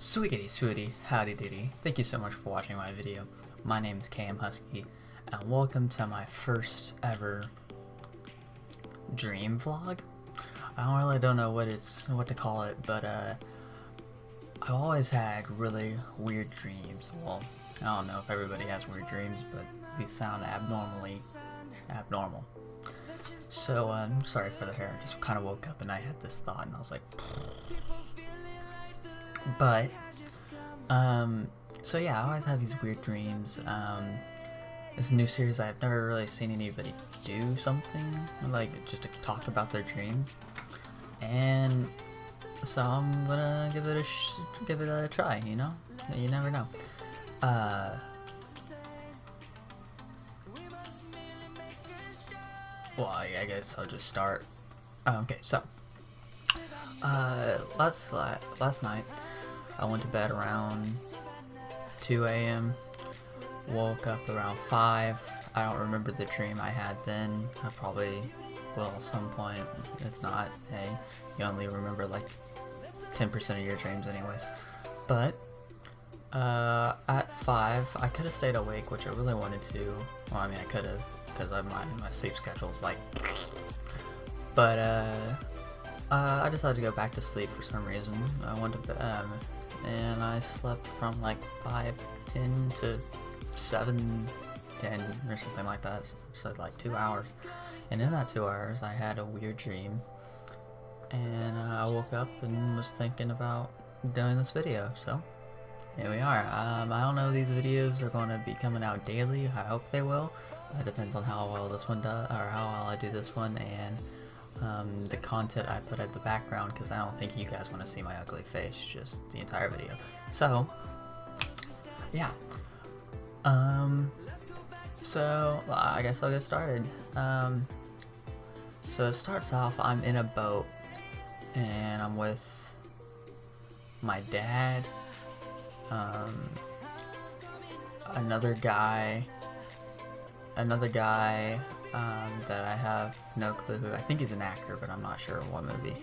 Sweetie, howdy doody. Thank you so much for watching my video. My name is KM Husky, and welcome to my first ever dream vlog. I really don't know what to call it, but I've always had really weird dreams. Well, I don't know if everybody has weird dreams, but these sound abnormal. So I'm sorry for the hair. I just kind of woke up and I had this thought, and I was like. But, so yeah, I always have these weird dreams. This new series, I've never really seen anybody do something, like, just to talk about their dreams. And so I'm gonna give it a try, you know? You never know. Well, I guess I'll just start. Okay, so, last night, I went to bed around 2 a.m. Woke up around 5. I don't remember the dream I had then. I probably will at some point. If not, hey, you only remember like 10% of your dreams anyways. But at 5, I could have stayed awake, which I really wanted to. Well, I mean, I could have, because my sleep schedule's like. But I decided to go back to sleep for some reason. I went to bed, and I slept from like 5:10 to 7:10 or something like that. So like 2 hours. And in that 2 hours, I had a weird dream. And I woke up and was thinking about doing this video. So here we are. I don't know if these videos are going to be coming out daily. I hope they will. It depends on how well this one does, or how well I do this one, and the content I put at the background, because I don't think you guys want to see my ugly face just the entire video. So yeah, so I guess I'll get started. So it starts off, I'm in a boat and I'm with my dad, another guy that I have no clue who. I think he's an actor, but I'm not sure what movie.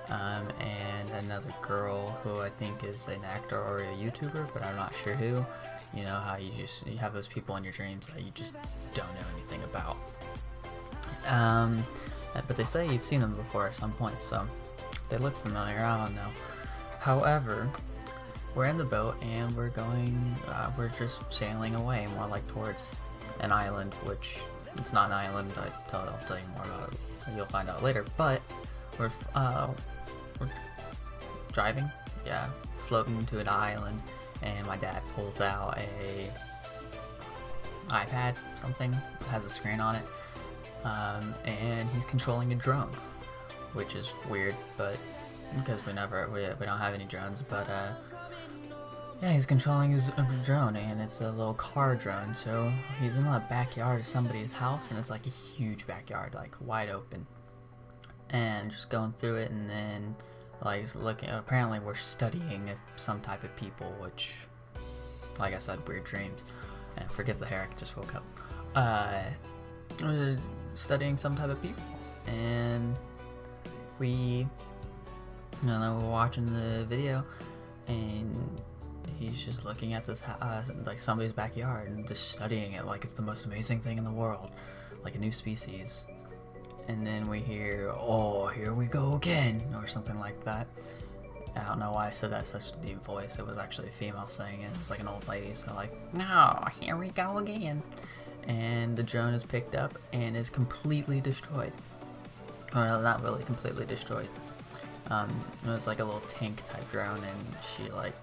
And another girl who I think is an actor or a YouTuber, but I'm not sure who. You know how you have those people in your dreams that you just don't know anything about. But they say you've seen them before at some point, so they look familiar. I don't know. However, we're in the boat and we're we're just sailing away, more like towards an island, which it's not an island. I'll tell you more about it. You'll find out later. But we're driving, yeah, floating to an island, and my dad pulls out a iPad, something has a screen on it, and he's controlling a drone, which is weird, but because we don't have any drones, but yeah, he's controlling his drone, and it's a little car drone. So he's in the backyard of somebody's house, and it's like a huge backyard, like wide open, and just going through it. And then like looking, apparently we're studying some type of people, which, like I said, weird dreams. And forgive the hair, I just woke up. We're studying some type of people, and we're watching the video, and he's just looking at this like somebody's backyard and just studying it like it's the most amazing thing in the world, like a new species. And then we hear, "Oh, here we go again," or something like that. I don't know why I said that such a deep voice. It was actually a female saying it. It was like an old lady, so like, "No, here we go again." And the drone is picked up and is completely destroyed. Or no, not really completely destroyed. It was like a little tank type drone, and she like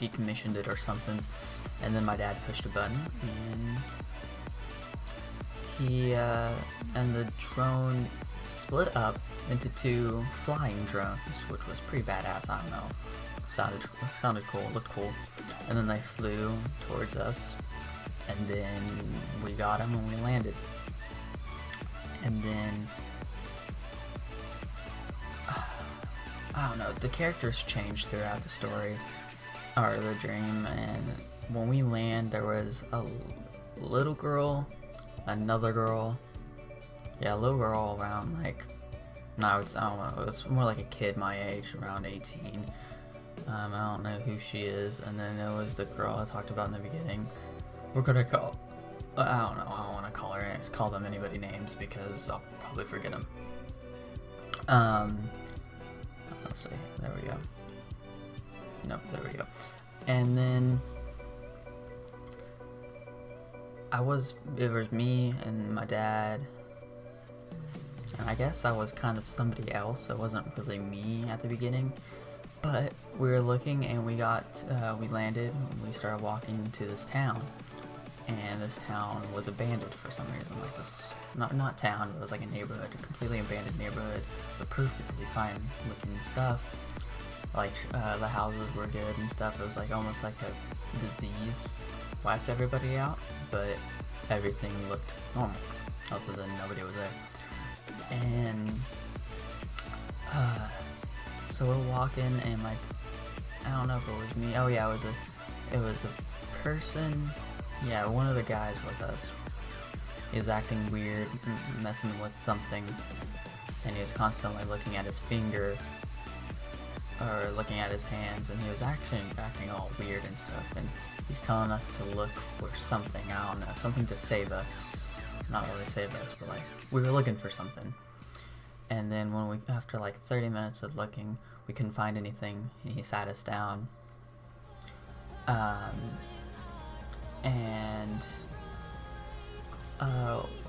decommissioned it or something. And then my dad pushed a button, and the drone split up into 2 flying drones, which was pretty badass. I don't know, sounded cool, looked cool. And then they flew towards us, and then we got them and we landed. And then I don't know, the characters changed throughout the story, or the dream. And when we land, there was a little girl, another girl, yeah, a little girl around like, no, I don't know, it was more like a kid my age, around 18, I don't know who she is. And then there was the girl I talked about in the beginning. We're gonna call, I don't know, I don't want to call her names, call them anybody names because I'll probably forget them. Let's see, there we go. Nope, there we go. And then it was me and my dad, and I guess I was kind of somebody else. It wasn't really me at the beginning, but we were looking and we landed and we started walking to this town, and this town was abandoned for some reason. Like this, not town, but it was like a neighborhood, a completely abandoned neighborhood, but perfectly fine looking stuff. Like the houses were good and stuff. It was like almost like a disease wiped everybody out, but everything looked normal, other than nobody was there. And so we're walking, and I don't know if it was me. Oh yeah, it was a person. Yeah, one of the guys with us. He was acting weird, messing with something, and he was constantly looking at his finger, or looking at his hands, and he was actually acting all weird and stuff, and he's telling us to look for something, I don't know, something to save us. Not really save us, but like, we were looking for something. And then after like 30 minutes of looking, we couldn't find anything, and he sat us down. And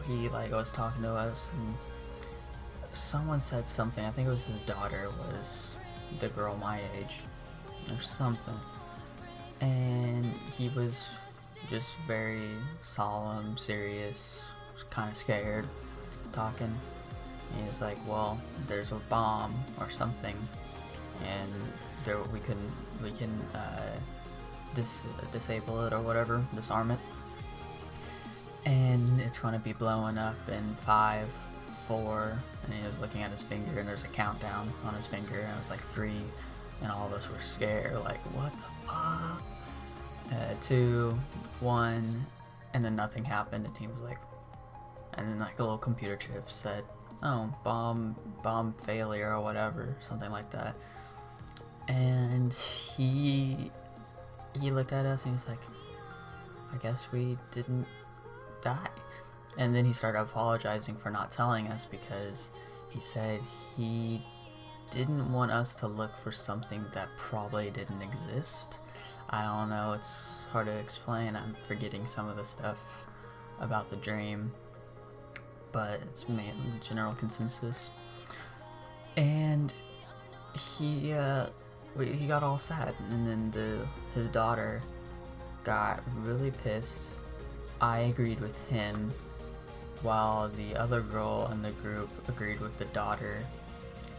he like was talking to us, and someone said something, I think it was his daughter was the girl my age or something, and he was just very solemn, serious, kind of scared, talking. And he was like, well, there's a bomb or something, and we can disable it or whatever, disarm it, and it's going to be blowing up in 5, 4, and he was looking at his finger, and there's a countdown on his finger, and it was like 3, and all of us were scared, like, what the fuck? 2, 1, and then nothing happened, and he was like, and then like a little computer chip said, oh, bomb failure or whatever, something like that. And he looked at us and he was like, I guess we didn't die. And then he started apologizing for not telling us, because he said he didn't want us to look for something that probably didn't exist. I don't know, it's hard to explain. I'm forgetting some of the stuff about the dream, but it's general consensus. And he got all sad, and then his daughter got really pissed. I agreed with him, while the other girl in the group agreed with the daughter,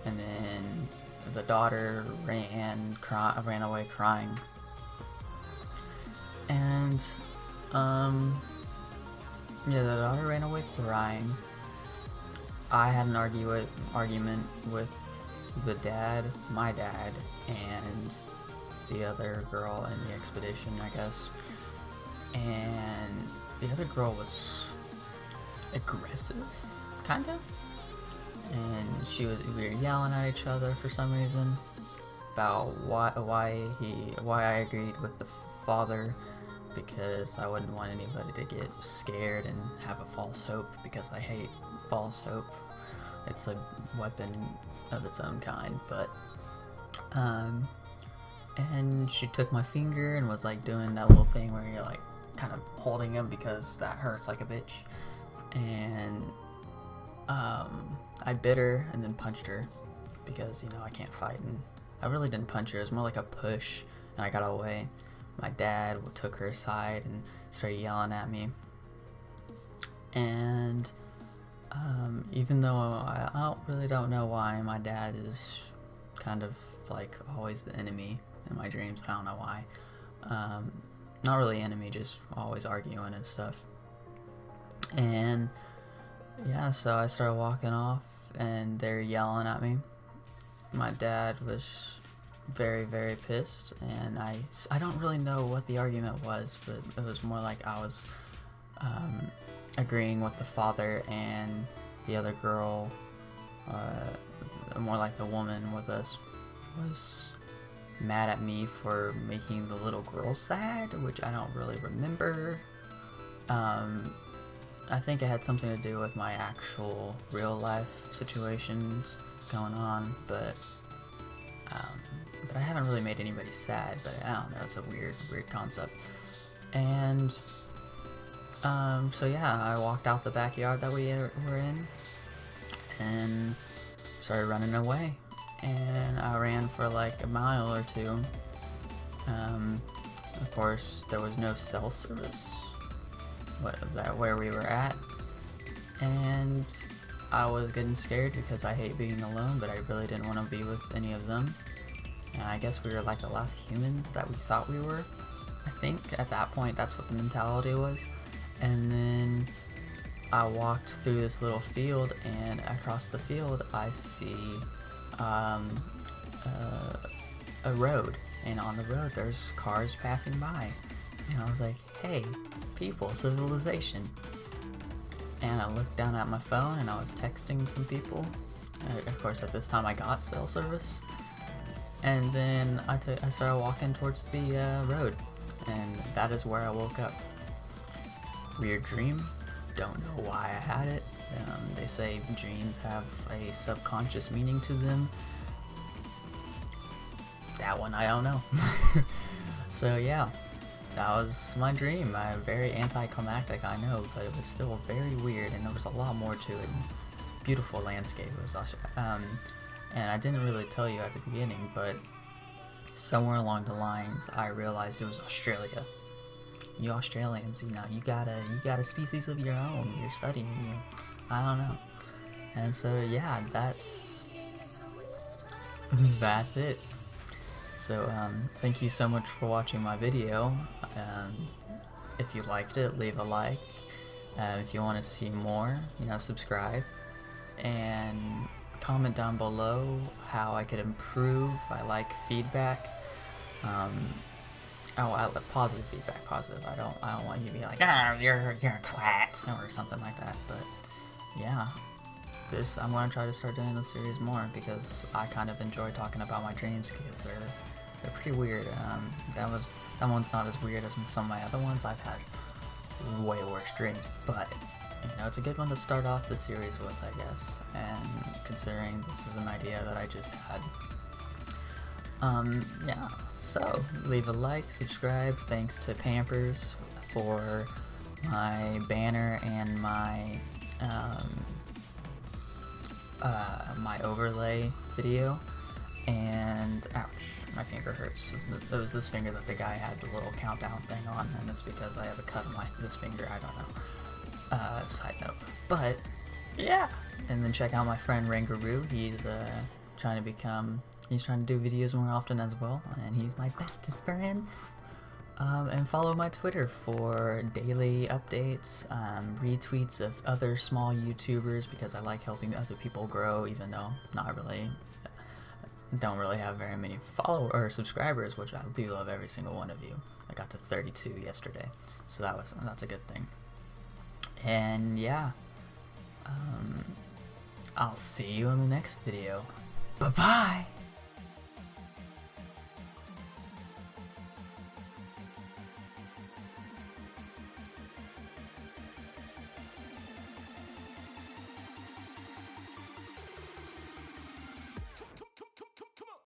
and then the daughter ran away crying. And yeah, the daughter ran away crying. I had an argument with my dad, and the other girl in the expedition, I guess. And the other girl was aggressive, kind of. And we were yelling at each other for some reason about why I agreed with the father, because I wouldn't want anybody to get scared and have a false hope, because I hate false hope. It's a weapon of its own kind. But and she took my finger and was like doing that little thing where you're like kind of holding him because that hurts like a bitch. And I bit her and then punched her, because you know I can't fight, and I really didn't punch her. It was more like a push, and I got away. My dad took her aside and started yelling at me. And even though I really don't know why, my dad is kind of like always the enemy in my dreams. I don't know why. Not really enemy, just always arguing and stuff. And yeah, so I started walking off, and they're yelling at me. My dad was very, very pissed, and I don't really know what the argument was, but it was more like I was agreeing with the father, and the other girl, more like the woman with us, was mad at me for making the little girl sad, which I don't really remember. I think it had something to do with my actual real life situations going on, but I haven't really made anybody sad, but I don't know, it's a weird concept. And so yeah, I walked out the backyard that we were in and started running away, and I ran for like a mile or two. Of course there was no cell service where we were at, and I was getting scared because I hate being alone, but I really didn't want to be with any of them. And I guess we were like the last humans that we thought we were. I think at that point that's what the mentality was. And then I walked through this little field, and across the field I see a road, and on the road there's cars passing by, and I was like, hey, people, civilization. And I looked down at my phone and I was texting some people. Of course at this time I got cell service, and then I started walking towards the road, and that is where I woke up. Weird dream, don't know why I had it. They say dreams have a subconscious meaning to them. That one I don't know. So yeah, that was my dream. Very anticlimactic, I know, but it was still very weird, and there was a lot more to it. Beautiful landscape. It was and I didn't really tell you at the beginning, but somewhere along the lines I realized it was Australia. You Australians, you know, you got a species of your own. You're studying, I don't know. And so yeah, that's it. So thank you so much for watching my video. If you liked it, leave a like. If you want to see more, subscribe, and comment down below how I could improve. I like feedback. Positive feedback, positive. I don't want you to be like, you're a twat or something like that. But yeah, I'm gonna try to start doing this series more, because I kind of enjoy talking about my dreams, because they're pretty weird. That one's not as weird as some of my other ones. I've had way worse dreams, but it's a good one to start off the series with, I guess. And considering this is an idea that I just had. Yeah, so leave a like, subscribe. Thanks to Pampers for my banner and my my overlay video. And ouch, my finger hurts. It was this finger that the guy had the little countdown thing on, and it's because I have a cut on this finger. I don't know. Side note. But yeah, and then check out my friend Rangaroo. He's trying to do videos more often as well, and he's my bestest friend. And follow my Twitter for daily updates, retweets of other small YouTubers, because I like helping other people grow, even though don't really have very many followers or subscribers, which I do love every single one of you. I got to 32 yesterday, so that's a good thing. And yeah, I'll see you in the next video. Bye bye.